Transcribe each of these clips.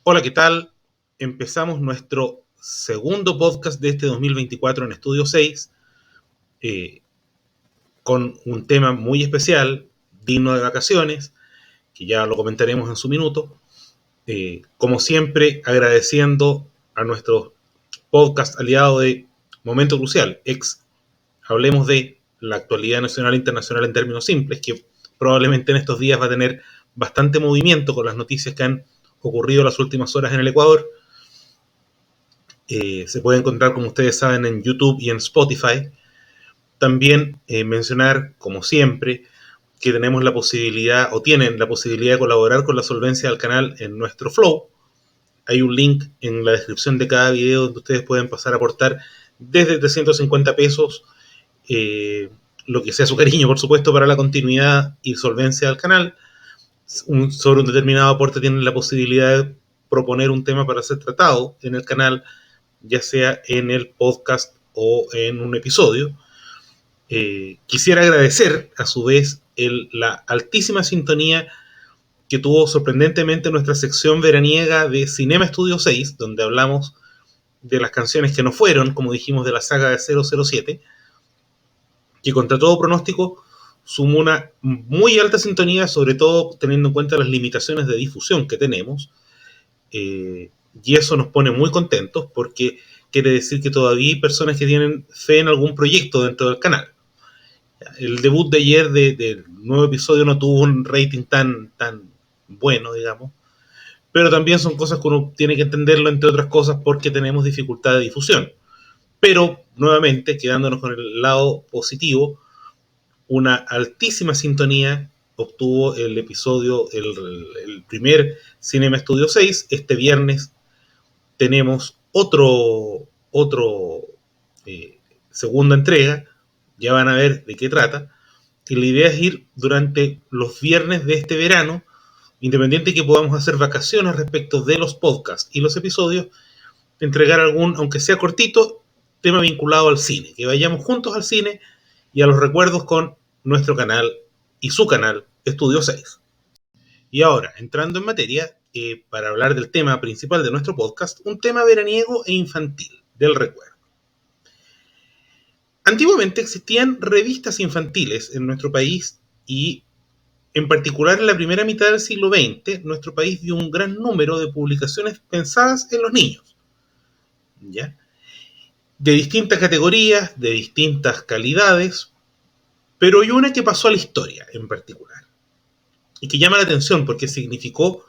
Hola, ¿qué tal? Empezamos nuestro segundo podcast de este 2024 en Estudio 6, eh, con un tema muy especial, digno de vacaciones, que ya lo comentaremos en su minuto. Como siempre, agradeciendo a nuestro podcast aliado de Momento Crucial, Hablemos de la actualidad nacional e internacional en términos simples, que probablemente en estos días va a tener bastante movimiento con las noticias que han ocurrido las últimas horas en el Ecuador. Se puede encontrar, como ustedes saben, en YouTube y en Spotify. También mencionar, como siempre, que tenemos la posibilidad, o tienen la posibilidad de colaborar con la solvencia del canal en nuestro Flow. Hay un link en la descripción de cada video donde ustedes pueden pasar a aportar desde 350 pesos, lo que sea su cariño, por supuesto, para la continuidad y solvencia del canal. Sobre un determinado aporte tienen la posibilidad de proponer un tema para ser tratado en el canal, ya sea en el podcast o en un episodio. Quisiera agradecer a su vez la altísima sintonía que tuvo sorprendentemente nuestra sección veraniega de Cinema Estudio 6, donde hablamos de las canciones que no fueron, como dijimos, de la saga de 007, que contra todo pronóstico sumó una muy alta sintonía, sobre todo teniendo en cuenta las limitaciones de difusión que tenemos, y eso nos pone muy contentos porque quiere decir que todavía hay personas que tienen fe en algún proyecto dentro del canal. El debut de ayer del nuevo episodio no tuvo un rating tan bueno, digamos, pero también son cosas que uno tiene que entenderlo, entre otras cosas, porque tenemos dificultad de difusión. Pero, nuevamente, quedándonos con el lado positivo, una altísima sintonía obtuvo el episodio, el primer Cinema Studio 6. Este viernes tenemos otro segunda entrega, ya van a ver de qué trata, y la idea es ir durante los viernes de este verano, independiente de que podamos hacer vacaciones respecto de los podcasts y los episodios, entregar algún, aunque sea cortito, tema vinculado al cine, que vayamos juntos al cine y a los recuerdos con nuestro canal y su canal Estudio 6. Y ahora, entrando en materia, para hablar del tema principal de nuestro podcast, un tema veraniego e infantil, del recuerdo. Antiguamente existían revistas infantiles en nuestro país y, en particular, en la primera mitad del siglo XX, nuestro país vio un gran número de publicaciones pensadas en los niños, ¿ya? De distintas categorías, de distintas calidades, pero hay una que pasó a la historia en particular y que llama la atención porque significó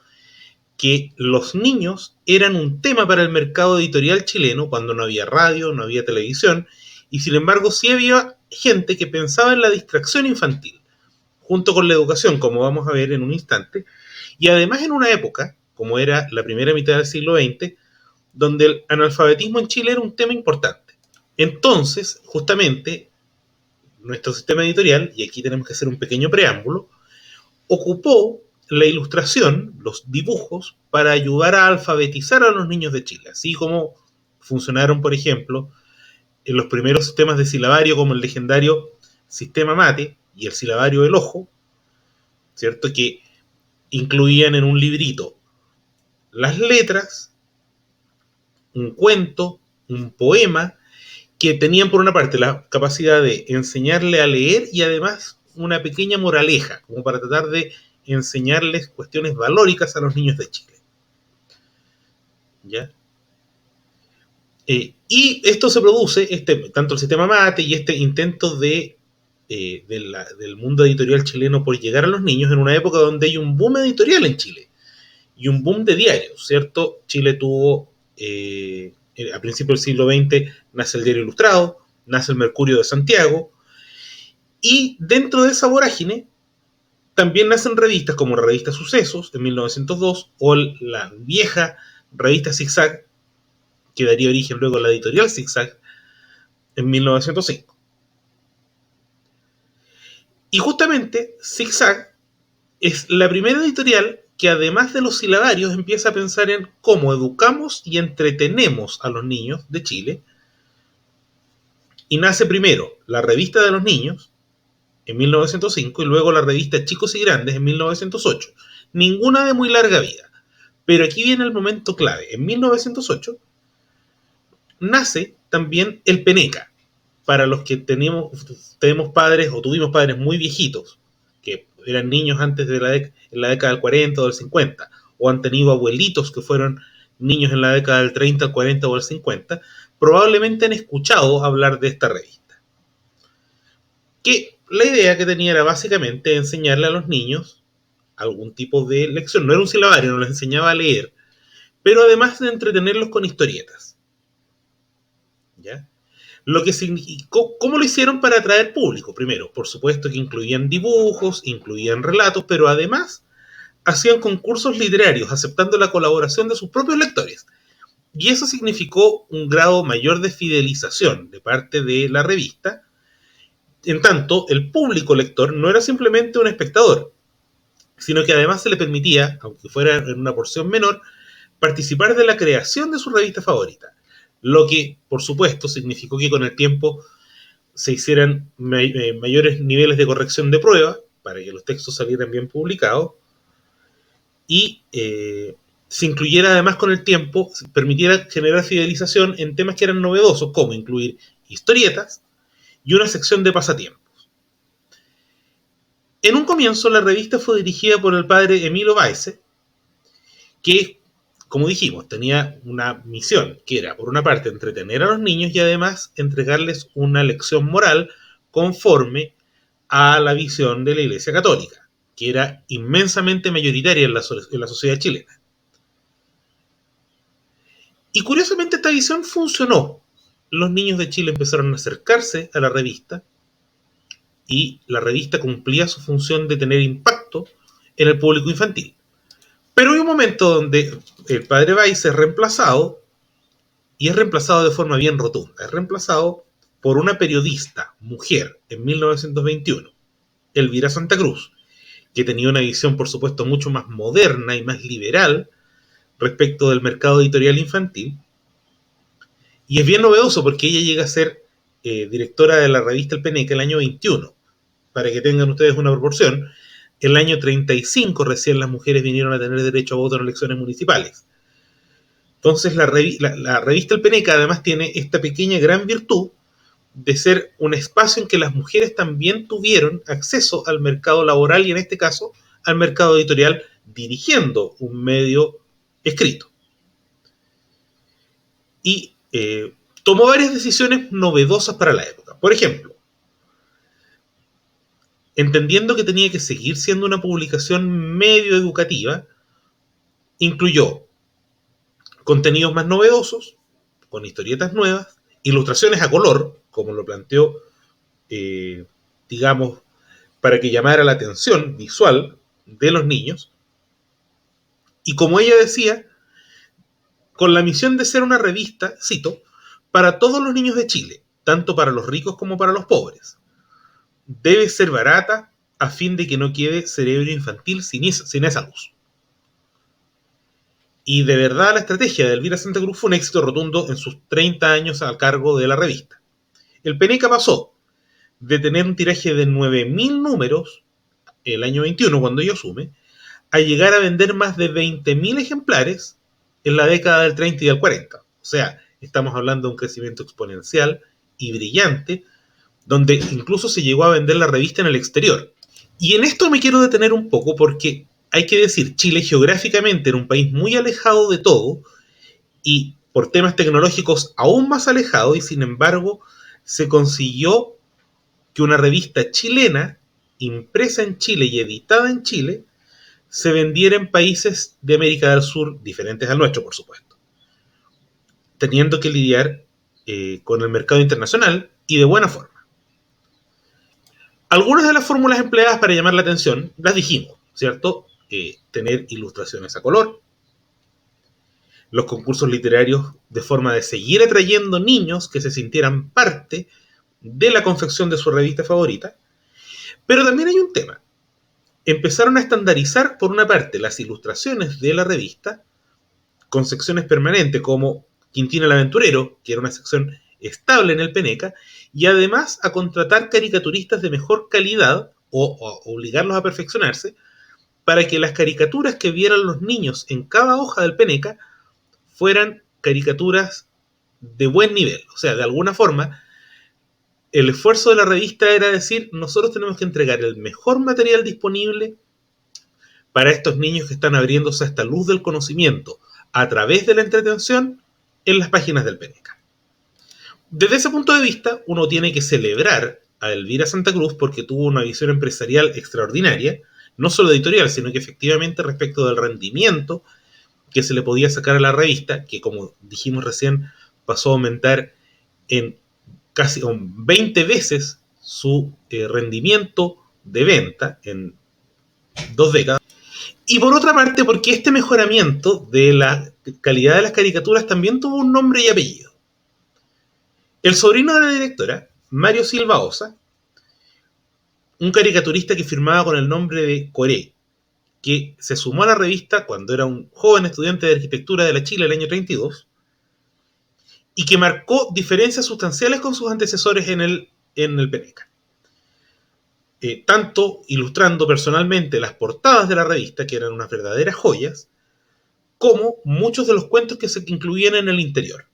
que los niños eran un tema para el mercado editorial chileno cuando no había radio, no había televisión, y sin embargo sí había gente que pensaba en la distracción infantil, junto con la educación, como vamos a ver en un instante, y además en una época, como era la primera mitad del siglo XX, donde el analfabetismo en Chile era un tema importante. Entonces, justamente, nuestro sistema editorial, y aquí tenemos que hacer un pequeño preámbulo, ocupó la ilustración, los dibujos, para ayudar a alfabetizar a los niños de Chile, así como funcionaron, por ejemplo, en los primeros sistemas de silabario como el legendario sistema Mate y el silabario del ojo, ¿cierto? Que incluían en un librito las letras, un cuento, un poema, que tenían por una parte la capacidad de enseñarle a leer y además una pequeña moraleja, como para tratar de enseñarles cuestiones valóricas a los niños de Chile. ¿Ya? Y esto se produce, tanto el sistema Mate y este intento del mundo editorial chileno por llegar a los niños en una época donde hay un boom editorial en Chile y un boom de diarios, ¿cierto? Chile tuvo, a principios del siglo XX, nace el Diario Ilustrado, nace el Mercurio de Santiago, y dentro de esa vorágine también nacen revistas como la revista Sucesos de 1902 o la vieja revista Zigzag, que daría origen luego a la editorial Zigzag en 1905. Y justamente Zigzag es la primera editorial que, además de los silabarios, empieza a pensar en cómo educamos y entretenemos a los niños de Chile. Y nace primero la revista de los niños en 1905 y luego la revista Chicos y Grandes en 1908. Ninguna de muy larga vida, Pero aquí viene el momento clave. En 1908 nace también el Peneca. Para los que tenemos padres o tuvimos padres muy viejitos, que eran niños antes de en la década del 40 o del 50, o han tenido abuelitos que fueron niños en la década del 30, el 40 o el 50, probablemente han escuchado hablar de esta revista. Que la idea que tenía era básicamente enseñarle a los niños algún tipo de lección. No era un silabario, no les enseñaba a leer, pero además de entretenerlos con historietas. ¿Ya? Lo que significó, ¿cómo lo hicieron para atraer público? Primero, por supuesto que incluían dibujos, incluían relatos, pero además hacían concursos literarios, aceptando la colaboración de sus propios lectores. Y eso significó un grado mayor de fidelización de parte de la revista. En tanto, el público lector no era simplemente un espectador, sino que además se le permitía, aunque fuera en una porción menor, participar de la creación de su revista favorita. Lo que, por supuesto, significó que con el tiempo se hicieran mayores niveles de corrección de prueba para que los textos salieran bien publicados y se incluyera además con el tiempo, permitiera generar fidelización en temas que eran novedosos, como incluir historietas y una sección de pasatiempos. En un comienzo la revista fue dirigida por el padre Emilio Weisse, que, como dijimos, tenía una misión, que era, por una parte, entretener a los niños y además entregarles una lección moral conforme a la visión de la Iglesia Católica, que era inmensamente mayoritaria en la sociedad chilena. Y curiosamente esta visión funcionó. Los niños de Chile empezaron a acercarse a la revista y la revista cumplía su función de tener impacto en el público infantil. Pero hay un momento donde el padre Weiss es reemplazado, y es reemplazado de forma bien rotunda. Es reemplazado por una periodista, mujer, en 1921, Elvira Santa Cruz, que tenía una visión, por supuesto, mucho más moderna y más liberal respecto del mercado editorial infantil. Y es bien novedoso porque ella llega a ser directora de la revista El Peneca el año 21. Para que tengan ustedes una proporción, el año 35 recién las mujeres vinieron a tener derecho a voto en elecciones municipales. Entonces la revista El Peneca además tiene esta pequeña gran virtud de ser un espacio en que las mujeres también tuvieron acceso al mercado laboral y en este caso al mercado editorial dirigiendo un medio escrito. Y tomó varias decisiones novedosas para la época. Por ejemplo, entendiendo que tenía que seguir siendo una publicación medio educativa, incluyó contenidos más novedosos, con historietas nuevas, ilustraciones a color, como lo planteó, digamos, para que llamara la atención visual de los niños, y como ella decía, con la misión de ser una revista, cito, para todos los niños de Chile, tanto para los ricos como para los pobres. Debe ser barata a fin de que no quede cerebro infantil sin esa luz. Y de verdad la estrategia de Elvira Santa Cruz fue un éxito rotundo en sus 30 años al cargo de la revista. El Peneca pasó de tener un tiraje de 9.000 números el año 21, cuando ella asume, a llegar a vender más de 20.000 ejemplares en la década del 30 y del 40. O sea, estamos hablando de un crecimiento exponencial y brillante, donde incluso se llegó a vender la revista en el exterior. Y en esto me quiero detener un poco porque hay que decir, Chile geográficamente era un país muy alejado de todo y por temas tecnológicos aún más alejado, y sin embargo se consiguió que una revista chilena, impresa en Chile y editada en Chile, se vendiera en países de América del Sur, diferentes al nuestro, por supuesto, teniendo que lidiar con el mercado internacional y de buena forma. Algunas de las fórmulas empleadas para llamar la atención las dijimos, ¿cierto? Tener ilustraciones a color, los concursos literarios de forma de seguir atrayendo niños que se sintieran parte de la confección de su revista favorita. Pero también hay un tema. Empezaron a estandarizar, por una parte, las ilustraciones de la revista con secciones permanentes como Quintín el Aventurero, que era una sección estable en el Peneca, y además a contratar caricaturistas de mejor calidad o obligarlos a perfeccionarse para que las caricaturas que vieran los niños en cada hoja del Peneca fueran caricaturas de buen nivel. O sea, de alguna forma, el esfuerzo de la revista era decir, nosotros tenemos que entregar el mejor material disponible para estos niños que están abriéndose a esta luz del conocimiento a través de la entretención en las páginas del Peneca. Desde ese punto de vista, uno tiene que celebrar a Elvira Santa Cruz porque tuvo una visión empresarial extraordinaria, no solo editorial, sino que efectivamente respecto del rendimiento que se le podía sacar a la revista, que como dijimos recién, pasó a aumentar en casi 20 veces su rendimiento de venta en 2 décadas. Y por otra parte, porque este mejoramiento de la calidad de las caricaturas también tuvo un nombre y apellido. El sobrino de la directora, Mario Silva Osa, un caricaturista que firmaba con el nombre de Coré, que se sumó a la revista cuando era un joven estudiante de arquitectura de la Chile el año 32, y que marcó diferencias sustanciales con sus antecesores en el Peneca. Tanto ilustrando personalmente las portadas de la revista, que eran unas verdaderas joyas, como muchos de los cuentos que se incluían en el interior.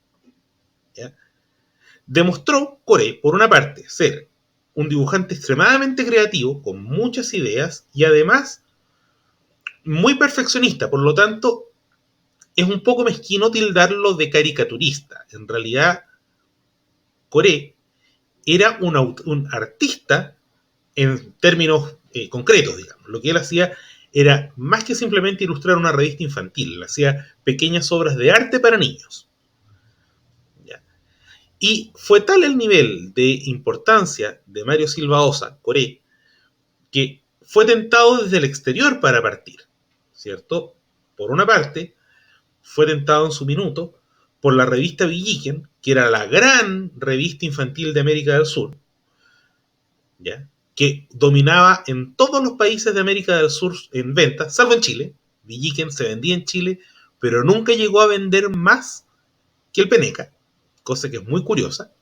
¿Ya? Demostró Coré, por una parte, ser un dibujante extremadamente creativo, con muchas ideas, y además muy perfeccionista. Por lo tanto, es un poco mezquino tildarlo de caricaturista. En realidad, Coré era un artista en términos concretos, digamos. Lo que él hacía era más que simplemente ilustrar una revista infantil, él hacía pequeñas obras de arte para niños. ¿Ya? Y fue tal el nivel de importancia de Mario Silva Osa, Coré, que fue tentado desde el exterior para partir, ¿cierto? Por una parte, fue tentado en su minuto por la revista Villiquen, que era la gran revista infantil de América del Sur, ¿ya? Que dominaba en todos los países de América del Sur en venta, salvo en Chile. Villiquen se vendía en Chile, pero nunca llegó a vender más que el Peneca, cosa que es muy curiosa.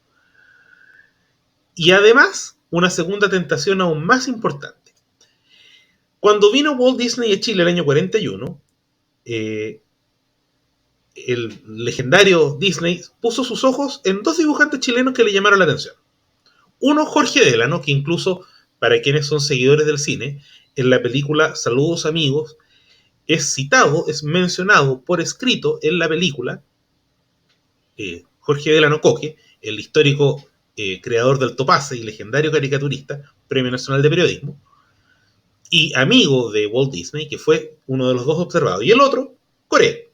Y además, una segunda tentación aún más importante. Cuando vino Walt Disney a Chile el año 41, el legendario Disney puso sus ojos en 2 dibujantes chilenos que le llamaron la atención. Uno, Jorge Delano, que incluso para quienes son seguidores del cine, en la película Saludos Amigos, es citado, es mencionado por escrito en la película. Jorge Delano Coque, el histórico creador del Topase y legendario caricaturista, Premio Nacional de Periodismo, y amigo de Walt Disney, que fue uno de los dos observados. Y el otro, Coré,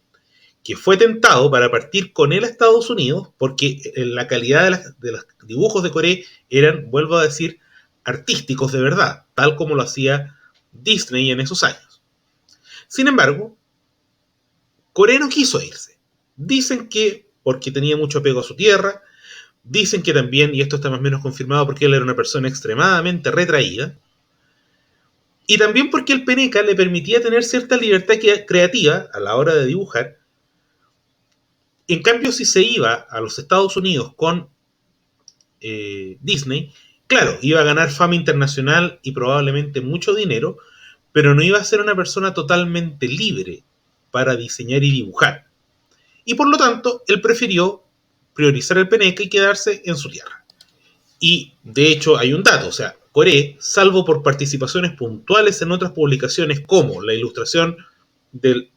que fue tentado para partir con él a Estados Unidos, porque la calidad de los dibujos de Coré eran, vuelvo a decir, artísticos de verdad, tal como lo hacía Disney en esos años. Sin embargo, Coré no quiso irse. Dicen que porque tenía mucho apego a su tierra, dicen que también, y esto está más o menos confirmado, porque él era una persona extremadamente retraída, y también porque el Peneca le permitía tener cierta libertad creativa a la hora de dibujar. En cambio, si se iba a los Estados Unidos con Disney, claro, iba a ganar fama internacional y probablemente mucho dinero, pero no iba a ser una persona totalmente libre para diseñar y dibujar. Y por lo tanto, él prefirió priorizar el Peneca y quedarse en su tierra. Y de hecho hay un dato, o sea, Coré, salvo por participaciones puntuales en otras publicaciones como la ilustración del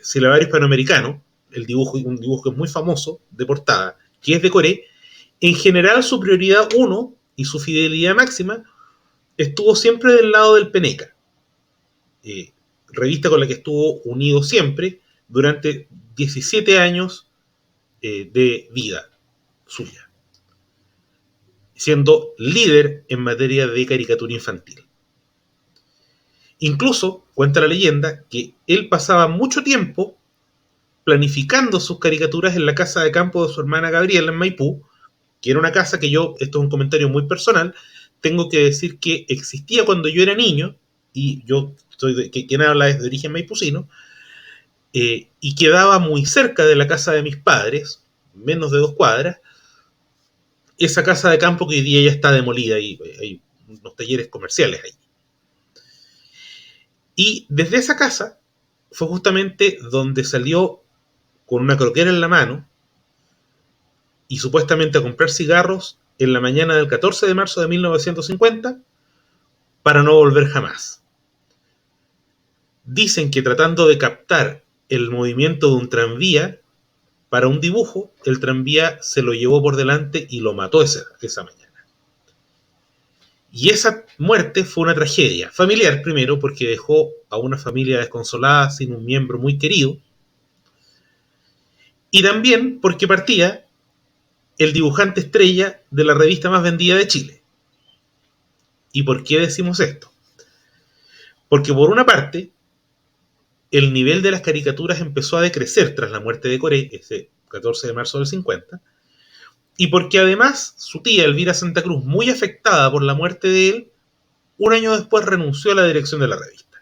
silabario hispanoamericano, un dibujo que es muy famoso de portada, que es de Coré, en general su prioridad 1 y su fidelidad máxima estuvo siempre del lado del Peneca, revista con la que estuvo unido siempre durante 17 años de vida suya, siendo líder en materia de caricatura infantil. Incluso cuenta la leyenda que él pasaba mucho tiempo planificando sus caricaturas en la casa de campo de su hermana Gabriela en Maipú, que era una casa que yo, esto es un comentario muy personal, tengo que decir que existía cuando yo era niño, y yo quien habla es de origen maipucino, y quedaba muy cerca de la casa de mis padres, menos de 2 cuadras, esa casa de campo que hoy día ya está demolida y hay unos talleres comerciales ahí. Y desde esa casa fue justamente donde salió con una croquera en la mano y supuestamente a comprar cigarros en la mañana del 14 de marzo de 1950 para no volver jamás. Dicen que tratando de captar el movimiento de un tranvía para un dibujo, el tranvía se lo llevó por delante y lo mató esa mañana. Y esa muerte fue una tragedia familiar, primero porque dejó a una familia desconsolada sin un miembro muy querido, y también porque partía el dibujante estrella de la revista más vendida de Chile. ¿Y por qué decimos esto? Porque por una parte, el nivel de las caricaturas empezó a decrecer tras la muerte de Coré, ese 14 de marzo del 50, y porque además su tía Elvira Santa Cruz, muy afectada por la muerte de él, un año después renunció a la dirección de la revista.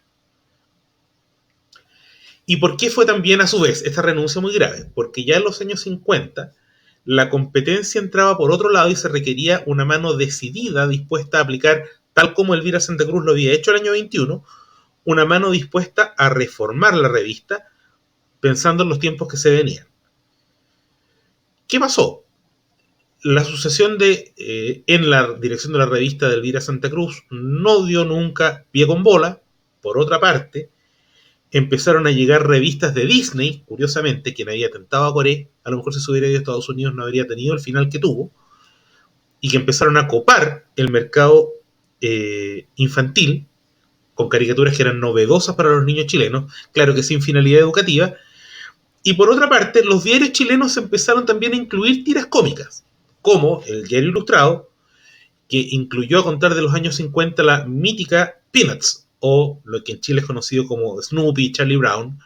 ¿Y por qué fue también a su vez esta renuncia muy grave? Porque ya en los años 50 la competencia entraba por otro lado y se requería una mano decidida dispuesta a aplicar, tal como Elvira Santa Cruz lo había hecho el año 21, una mano dispuesta a reformar la revista pensando en los tiempos que se venían. ¿Qué pasó? La sucesión en la dirección de la revista de Elvira Santa Cruz no dio nunca pie con bola. Por otra parte, empezaron a llegar revistas de Disney, curiosamente, quien había tentado a Coré, a lo mejor si se hubiera ido a Estados Unidos no habría tenido el final que tuvo, y que empezaron a copar el mercado infantil con caricaturas que eran novedosas para los niños chilenos, claro que sin finalidad educativa. Y por otra parte, los diarios chilenos empezaron también a incluir tiras cómicas, como el Diario Ilustrado, que incluyó a contar de los años 50 la mítica Peanuts, o lo que en Chile es conocido como Snoopy y Charlie Brown,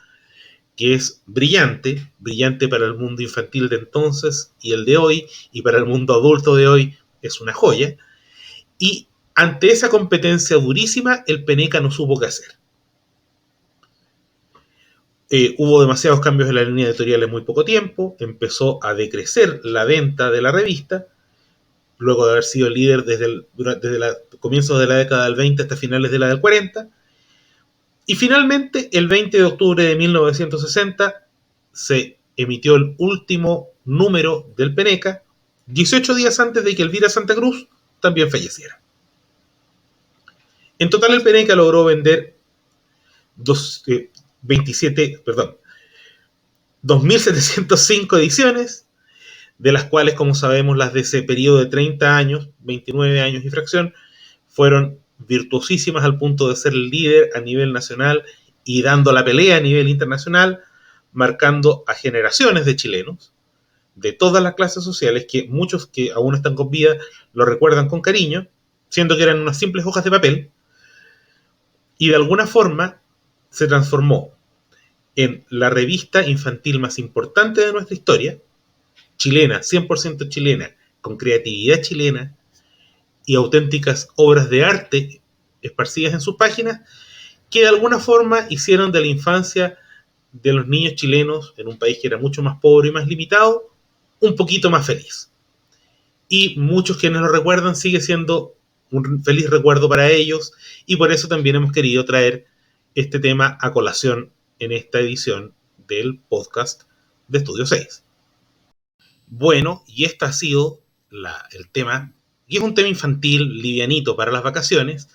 que es brillante, brillante para el mundo infantil de entonces y el de hoy, y para el mundo adulto de hoy es una joya. Y ante esa competencia durísima, el Peneca no supo qué hacer. Hubo demasiados cambios en la línea editorial en muy poco tiempo, empezó a decrecer la venta de la revista, luego de haber sido líder desde los comienzos de la década del 20 hasta finales de la del 40, y finalmente el 20 de octubre de 1960 se emitió el último número del Peneca, 18 días antes de que Elvira Santa Cruz también falleciera. En total el Peneca logró vender 2.705 ediciones, de las cuales, como sabemos, las de ese periodo de 30 años, 29 años y fracción, fueron virtuosísimas al punto de ser el líder a nivel nacional y dando la pelea a nivel internacional, marcando a generaciones de chilenos de todas las clases sociales, que muchos que aún están con vida lo recuerdan con cariño, siendo que eran unas simples hojas de papel, y de alguna forma se transformó en la revista infantil más importante de nuestra historia, chilena, 100% chilena, con creatividad chilena y auténticas obras de arte esparcidas en sus páginas, que de alguna forma hicieron de la infancia de los niños chilenos, en un país que era mucho más pobre y más limitado, un poquito más feliz. Y muchos quienes lo recuerdan sigue siendo un feliz recuerdo para ellos, y por eso también hemos querido traer este tema a colación en esta edición del podcast de Estudio 6. Bueno, y este ha sido el tema, y es un tema infantil, livianito para las vacaciones,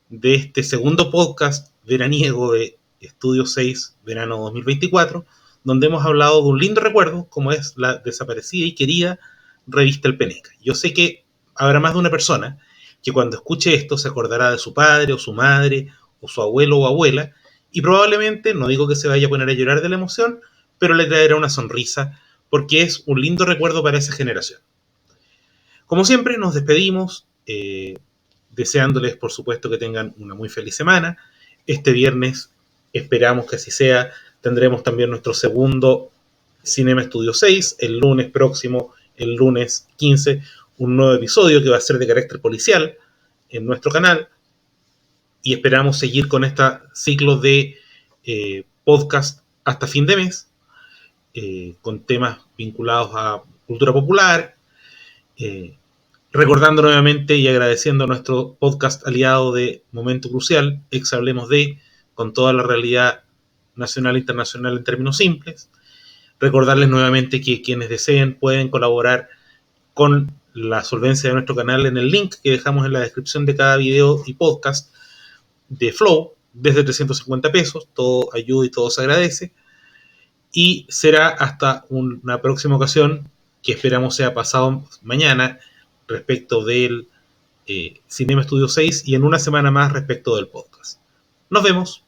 de este segundo podcast veraniego de Estudio 6 Verano 2024, donde hemos hablado de un lindo recuerdo, como es la desaparecida y querida revista El Peneca. Yo sé que habrá más de una persona que cuando escuche esto se acordará de su padre o su madre o su abuelo o abuela, y probablemente, no digo que se vaya a poner a llorar de la emoción, pero le traerá una sonrisa porque es un lindo recuerdo para esa generación. Como siempre, nos despedimos, deseándoles, por supuesto, que tengan una muy feliz semana. Este viernes, esperamos que así sea, tendremos también nuestro segundo Cinema Estudio 6, el lunes próximo, el lunes 15, un nuevo episodio que va a ser de carácter policial en nuestro canal, y esperamos seguir con este ciclo de podcast hasta fin de mes, con temas vinculados a cultura popular, recordando nuevamente y agradeciendo a nuestro podcast aliado de Momento Crucial, Hablemos de, con toda la realidad nacional e internacional en términos simples. Recordarles nuevamente que quienes deseen pueden colaborar con la solvencia de nuestro canal en el link que dejamos en la descripción de cada video y podcast de Flow, desde 350 pesos. Todo ayuda y todo se agradece. Y será hasta una próxima ocasión, que esperamos sea pasado mañana, respecto del Cinema Studio 6, y en una semana más respecto del podcast. Nos vemos.